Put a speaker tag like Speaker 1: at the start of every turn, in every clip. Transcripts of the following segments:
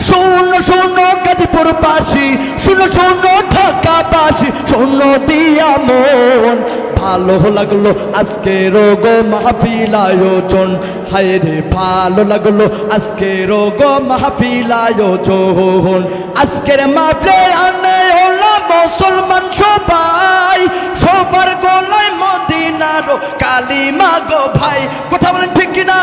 Speaker 1: শোনো শোনো গাজীপুর বাসী, শোনো শোনো ঢাকাবাসী, শোনো দিয়া মন, ভালো লাগলো আজকের গো মাহফিল আয়োজন, হায় রে ভালো লাগলো আজকের গো মাহফিল আয়োজন। আজকের মাহফিলে আনে হলো মুসলমান সবাই, সবার গলায় মদিনার কালিমা গো ভাই, কথা বলেন ঠিক কিনা?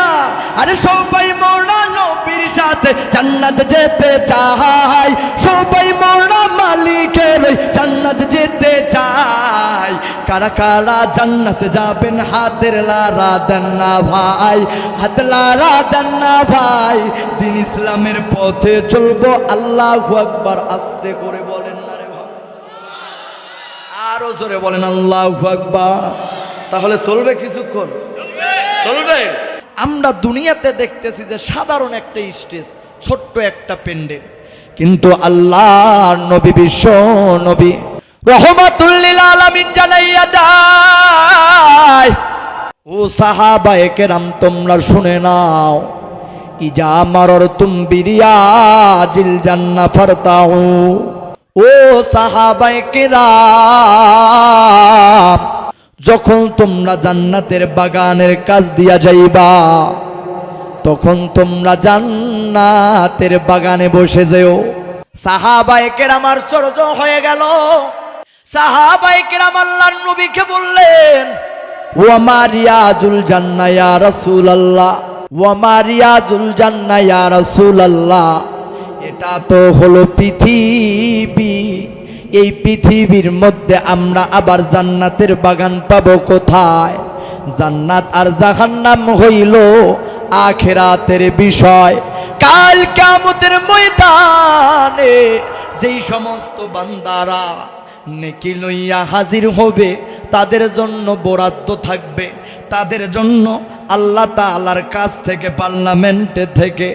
Speaker 1: আরে সবাই মোরা নবীর সাথে জান্নাত যেতে চাই, সবাই মোরা মালিকের জান্নাত যেতে চাই। কারা কারা জান্নাতে যাবেন হাতের লারা দেন না ভাই, হাত লারা দেন না ভাই। দিন ইসলামের পথে চলবো, আল্লাহু আকবার আস্তে করে বলেন না রে ভাই, আরো জোরে বলেন আল্লাহু আকবার। তাহলে চলবে কিছুক্ষণ, চলবে। আমরা দুনিয়াতে দেখতেছি যে সাধারণ একটা স্টেজ, ছোট্ট একটা প্যান্ডেল, কিন্তু আল্লাহর নবী বিশ্ব নবী রহমাতুল লিল আলামিন জানাইয়া যায়, ও সাহাবায়ে কেরাম তোমরা শুনে নাও, ইজা মাররতুম বিরিয়াজিল জান্নাহ ফারতাউ, ও সাহাবায়ে কেরাম যখন তোমরা জান্নাতের বাগানের কাজ দিয়া যাইবা, তখন তোমরা জান্নাতের বাগানে বসে যেও। সাহাবায়ে কেরাম আশ্চর্য হয়ে গেল। সাহাবায়ে কেরাম আল্লাহর নবীকে বললেন, ওয়া মারিয়াজুল জান্নাহ ইয়া রাসূলুল্লাহ, ওয়া মারিয়াজুল জান্নাহ ইয়া রাসূলুল্লাহ, এটা তো হলো পৃথিবী, এই পৃথিবীর মধ্যে আমরা আবার জান্নাতের বাগান পাবো কোথায়? জান্নাত আর জাহান্নাম হইল আখিরাতের বিষয়। কাল কিয়ামতের ময়দানে যেই সমস্ত বান্দারা নেকি লইয়া হাজির হবে, তাদের জন্য বরাদ্দ থাকবে, তাদের জন্য আল্লাহ তাআলার কাছ থেকে, পার্লামেন্টে থেকে,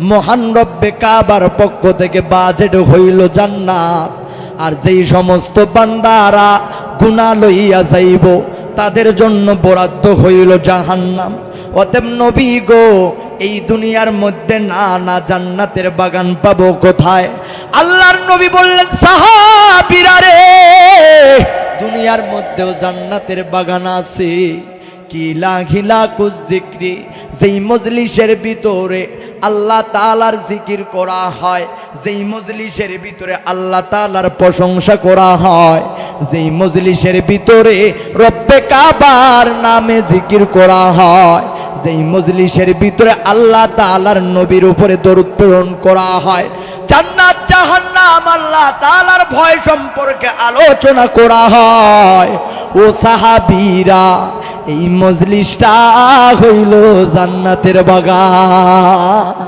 Speaker 1: মহান রব্বে কাবার পক্ষ থেকে বাজেট হইল জান্নাত। আর যেই সমস্ত বান্দারা গুনাহ লইয়া যাইব, তাদের জন্য বরাদ্দ হইল জাহান্নাম। অতএব নবী গো, এই দুনিয়ার মধ্যে না না জান্নাতের বাগান পাবো কোথায়? আল্লাহর নবী বললেন, সাহাবীরা রে, দুনিয়ার মধ্যেও জান্নাতের বাগান আছে। কিলা ঘিলা কুজ জিক্রি, যেই মজলিসের ভিতরে আল্লাহ তাআলার জিকির করা হয়, যেই মজলিসের ভিতরে আল্লাহ তাআলার প্রশংসা করা হয়, যেই মজলিসের ভিতরে রব্বে কাবার নামে জিকির করা হয়, যেই মজলিসের ভিতরে আল্লাহ তাআলার নবীর উপরে দরুদ প্রেরণ করা হয়, জান্নাত জাহান্নাম আল্লাহ তাআলার ভয় সম্পর্কে আলোচনা করা হয়, ও সাহাবীরা, এই মজলিসটা হইল জান্নাতের বাগান।